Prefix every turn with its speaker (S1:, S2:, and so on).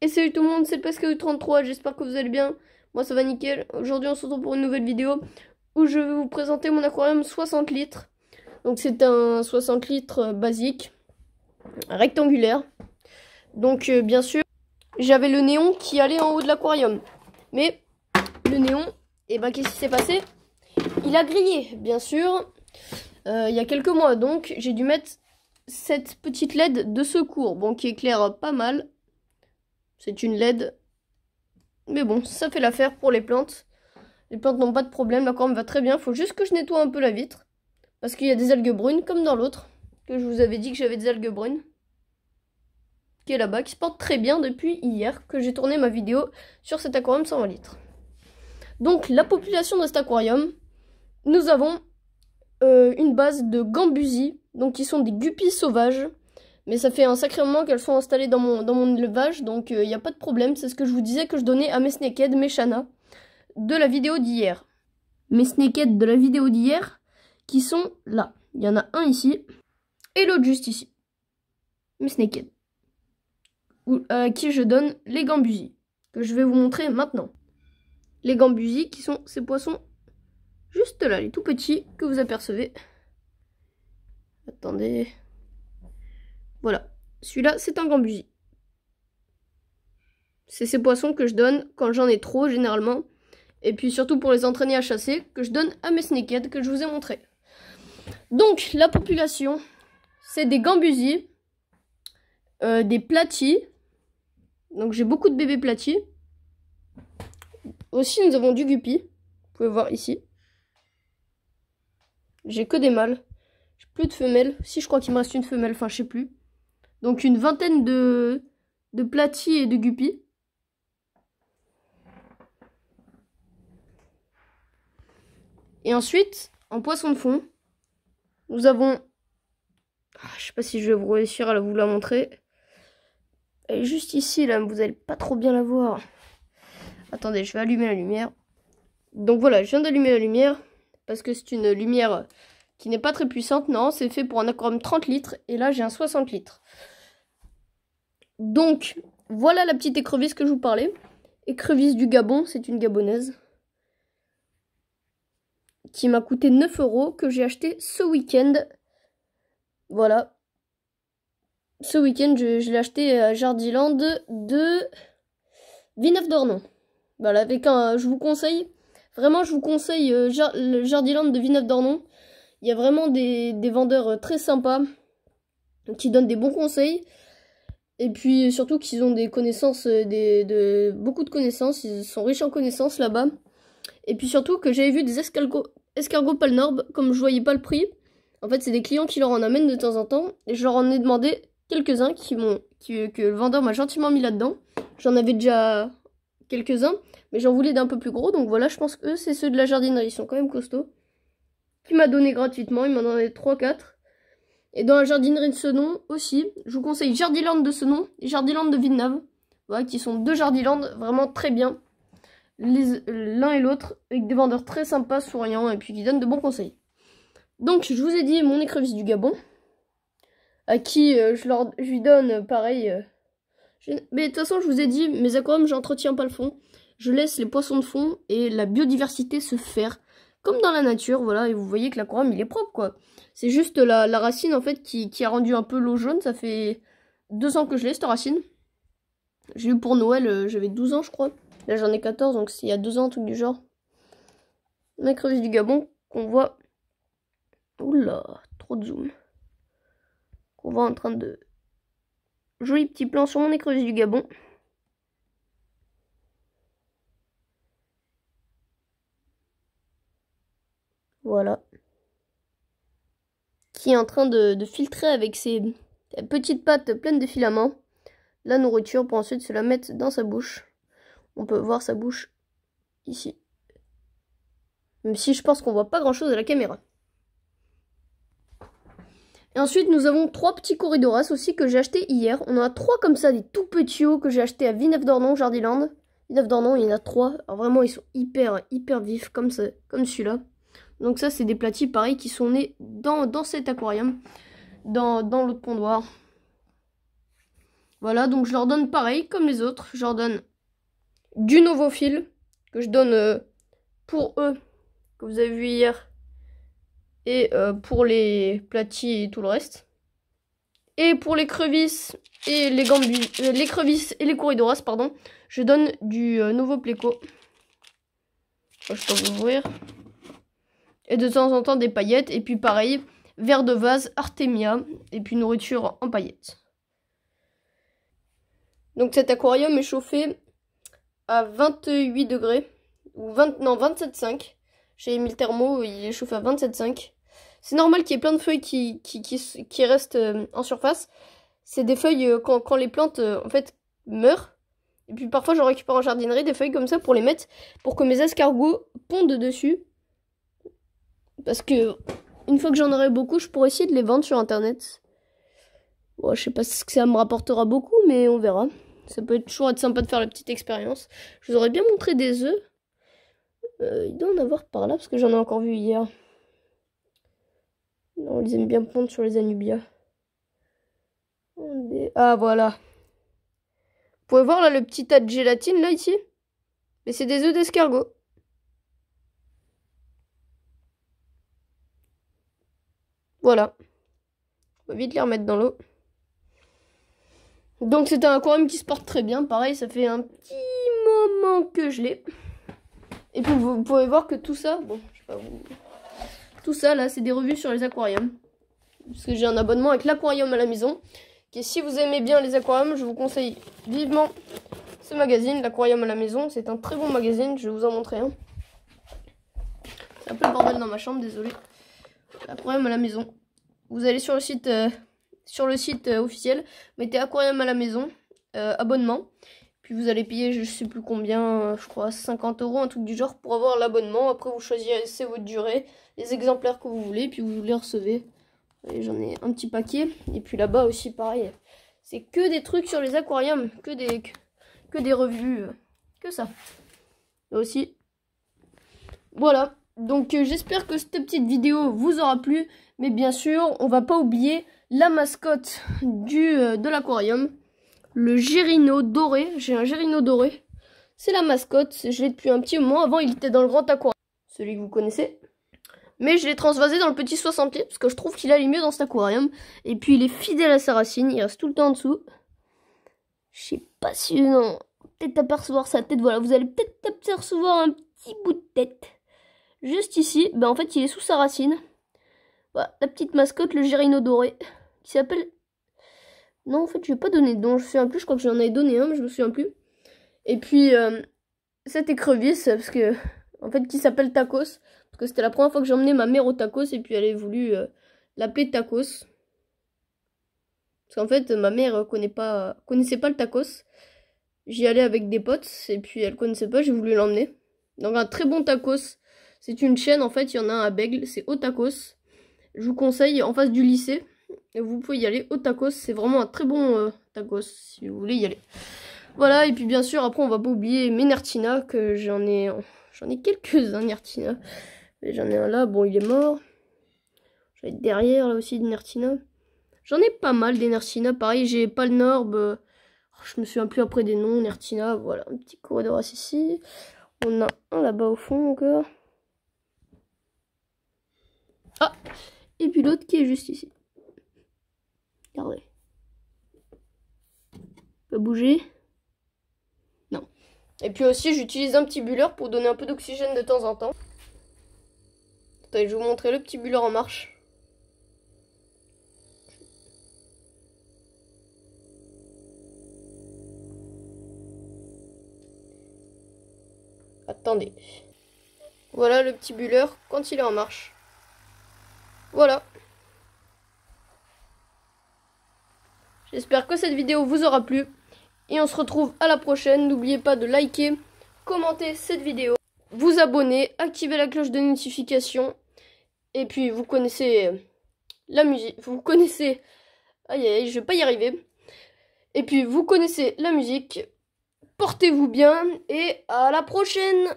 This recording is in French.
S1: Et salut tout le monde, c'est le Pascal33, j'espère que vous allez bien. Moi ça va nickel. Aujourd'hui on se retrouve pour une nouvelle vidéo où je vais vous présenter mon aquarium 60 litres. Donc c'est un 60 litres basique, rectangulaire. Donc bien sûr, j'avais le néon qui allait en haut de l'aquarium. Mais le néon, et ben qu'est-ce qui s'est passé? Il a grillé, bien sûr, il y a quelques mois. Donc j'ai dû mettre cette petite LED de secours, bon qui éclaire pas mal. C'est une LED. Mais bon, ça fait l'affaire pour les plantes. Les plantes n'ont pas de problème, l'aquarium va très bien. Il faut juste que je nettoie un peu la vitre. Parce qu'il y a des algues brunes, comme dans l'autre. Que je vous avais dit que j'avais des algues brunes. Qui est là-bas, qui se porte très bien depuis hier. Que j'ai tourné ma vidéo sur cet aquarium 120 litres. Donc, la population de cet aquarium. Nous avons une base de gambusies. Donc, qui sont des guppies sauvages. Mais ça fait un sacré moment qu'elles sont installées dans mon élevage, donc il n'y a pas de problème. C'est ce que je vous disais que je donnais à mes snakeheads, mes chanas, de la vidéo d'hier. Mes snakeheads de la vidéo d'hier, qui sont là. Il y en a un ici, et l'autre juste ici. Mes snakeheads. À qui je donne les gambusies, que je vais vous montrer maintenant. Les gambusies qui sont ces poissons juste là, les tout petits que vous apercevez. Attendez... Voilà, celui-là, c'est un gambusie. C'est ces poissons que je donne quand j'en ai trop, généralement. Et puis surtout pour les entraîner à chasser, que je donne à mes snakeheads que je vous ai montré. Donc, la population, c'est des gambusies, des platies. Donc, j'ai beaucoup de bébés platies. Aussi, nous avons du guppy. Vous pouvez voir ici. J'ai que des mâles. J'ai plus de femelles. Si, je crois qu'il me reste une femelle, enfin, je sais plus. Donc une vingtaine de platies et de guppies. Et ensuite, en poisson de fond, nous avons... je sais pas si je vais réussir à vous la montrer. Elle est juste ici, là, vous allez pas trop bien la voir. Attendez, je vais allumer la lumière. Donc voilà, je viens d'allumer la lumière, parce que c'est une lumière qui n'est pas très puissante. Non, c'est fait pour un aquarium 30 litres, et là j'ai un 60 litres. Donc, voilà la petite écrevisse que je vous parlais. Écrevisse du Gabon, c'est une gabonaise. Qui m'a coûté 9 €, que j'ai acheté ce week-end. Voilà. Ce week-end, je l'ai acheté à Jardiland de Villeneuve-d'Ornon. Voilà, avec un... Je vous conseille, vraiment, je vous conseille le Jardiland de Villeneuve-d'Ornon. Il y a vraiment des vendeurs très sympas qui donnent des bons conseils. Et puis surtout qu'ils ont des connaissances, beaucoup de connaissances, ils sont riches en connaissances là-bas. Et puis surtout que j'avais vu des escargots palnorbes, comme je voyais pas le prix. En fait c'est des clients qui leur en amènent de temps en temps. Et je leur en ai demandé quelques-uns que le vendeur m'a gentiment mis là-dedans. J'en avais déjà quelques-uns, mais j'en voulais d'un peu plus gros. Donc voilà, je pense que eux c'est ceux de la jardinerie, ils sont quand même costauds. Qui m'a donné gratuitement, il m'en a donné 3-4. Et dans la jardinerie de Senon aussi, je vous conseille Jardiland de Senon et Jardiland de Villeneuve. Voilà, qui sont deux Jardiland vraiment très bien. L'un et l'autre, avec des vendeurs très sympas, souriants, et puis qui donnent de bons conseils. Donc, je vous ai dit mon écrevisse du Gabon, à qui je lui donne pareil. Mais de toute façon, je vous ai dit, mes aquariums, j'entretiens pas le fond. Je laisse les poissons de fond et la biodiversité se faire. Comme dans la nature, voilà, et vous voyez que l'aquarium, il est propre, quoi. C'est juste la racine, en fait, qui a rendu un peu l'eau jaune. Ça fait 2 ans que je l'ai, cette racine. J'ai eu pour Noël, j'avais 12 ans, je crois. Là, j'en ai 14, donc c'est il y a 2 ans, un truc du genre. L'écrevisse du Gabon, qu'on voit... Oula, trop de zoom. Qu'on voit en train de... Joli petit plan sur mon écrevisse du Gabon. Voilà. Qui est en train de filtrer avec ses petites pattes pleines de filaments la nourriture pour ensuite se la mettre dans sa bouche. On peut voir sa bouche ici. Même si je pense qu'on voit pas grand chose à la caméra. Et ensuite nous avons 3 petits Corydoras aussi que j'ai acheté hier. On en a 3 comme ça, des tout petits hauts que j'ai acheté à Villeneuve-d'Ornon, Jardiland. Villeneuve-d'Ornon, il y en a 3. Alors vraiment ils sont hyper vifs comme celui-là. Donc ça c'est des platies pareils qui sont nés dans cet aquarium. Dans l'autre pondoir. Voilà, donc je leur donne pareil comme les autres. Je leur donne du Novofil que je donne pour eux, que vous avez vu hier, et pour les platis et tout le reste. Et pour les crevisses et les les crevisses et les courridoras, pardon, je donne du nouveau Pleco. Je peux vous ouvrir. Et de temps en temps des paillettes. Et puis pareil, verre de vase, Artemia. Et puis nourriture en paillettes. Donc cet aquarium est chauffé à 28 degrés. Ou 27,5. J'ai mis le thermo, il est chauffé à 27,5. C'est normal qu'il y ait plein de feuilles qui restent en surface. C'est des feuilles quand les plantes en fait meurent. Et puis parfois j'en récupère en jardinerie des feuilles comme ça pour les mettre, pour que mes escargots pondent dessus. Parce que une fois que j'en aurai beaucoup, je pourrais essayer de les vendre sur internet. Bon, je sais pas si ça me rapportera beaucoup, mais on verra. Ça peut toujours être sympa de faire la petite expérience. Je vous aurais bien montré des œufs. Il doit en avoir par là, parce que j'en ai encore vu hier. Non, ils aiment bien pondre sur les anubias. Ah, voilà. Vous pouvez voir là le petit tas de gélatine, là, ici. Mais c'est des œufs d'escargot. Voilà. On va vite les remettre dans l'eau. Donc c'est un aquarium qui se porte très bien. Pareil, ça fait un petit moment que je l'ai. Et puis vous pouvez voir que tout ça, bon, je sais pas vous... Tout ça là, c'est des revues sur les aquariums. Parce que j'ai un abonnement avec l'aquarium à la maison. Et si vous aimez bien les aquariums, je vous conseille vivement ce magazine, l'aquarium à la maison. C'est un très bon magazine, je vais vous en montrer un. C'est un peu le bordel dans ma chambre, désolé. Aquarium à la maison. Vous allez sur le site officiel, mettez aquarium à la maison, abonnement. Puis vous allez payer je sais plus combien, je crois 50 €, un truc du genre pour avoir l'abonnement. Après vous choisissez votre durée, les exemplaires que vous voulez, puis vous les recevez. J'en ai un petit paquet. Et puis là-bas aussi pareil. C'est que des trucs sur les aquariums, que des revues, que ça. Là aussi. Voilà. Donc j'espère que cette petite vidéo vous aura plu. Mais bien sûr, on va pas oublier la mascotte de l'aquarium. Le Gérino doré. J'ai un Gérino doré. C'est la mascotte. Je l'ai depuis un petit moment. Avant, il était dans le grand aquarium. Celui que vous connaissez. Mais je l'ai transvasé dans le petit 60 litres. Parce que je trouve qu'il allait mieux dans cet aquarium. Et puis, il est fidèle à sa racine. Il reste tout le temps en dessous. Je sais pas si... Non. Peut-être apercevoir sa tête. Voilà, vous allez peut-être apercevoir un petit bout de tête. Juste ici. Ben, en fait, il est sous sa racine. Voilà, la petite mascotte, le Gérino doré. Qui s'appelle... Non, en fait, je vais pas donner de nom. Je me souviens plus. Je crois que j'en avais donné un, mais je me souviens plus. Et puis, cette écrevisse, parce que, en fait, qui s'appelle Tacos. Parce que c'était la première fois que j'ai emmené ma mère au Tacos. Et puis, elle a voulu l'appeler Tacos. Parce qu'en fait, ma mère connaissait pas le Tacos. J'y allais avec des potes. Et puis, elle connaissait pas. J'ai voulu l'emmener. Donc, un très bon Tacos. C'est une chaîne, en fait. Il y en a un à Bègle. C'est au Tacos. Je vous conseille, en face du lycée. Et vous pouvez y aller au Tacos, c'est vraiment un très bon tacos si vous voulez y aller. Voilà, et puis bien sûr, après on va pas oublier mes Nertina, que j'en ai quelques-uns Nertina. J'en ai un là, bon il est mort. J'en ai derrière là aussi de Nertina. J'en ai pas mal des Nertina, pareil j'ai Palnorb, je me souviens plus après des noms, Nertina, voilà, un petit Corydoras ici. On a un là-bas au fond encore. Ah, et puis l'autre qui est juste ici. Regardez. Peut bouger. Non. Et puis aussi, j'utilise un petit bulleur pour donner un peu d'oxygène de temps en temps. Attendez, je vais vous montrer le petit bulleur en marche. Attendez. Voilà le petit bulleur quand il est en marche. Voilà. J'espère que cette vidéo vous aura plu. Et on se retrouve à la prochaine. N'oubliez pas de liker, commenter cette vidéo, vous abonner, activer la cloche de notification. Et puis vous connaissez la musique. Vous connaissez... Aïe aïe, je vais pas y arriver. Et puis vous connaissez la musique. Portez-vous bien et à la prochaine!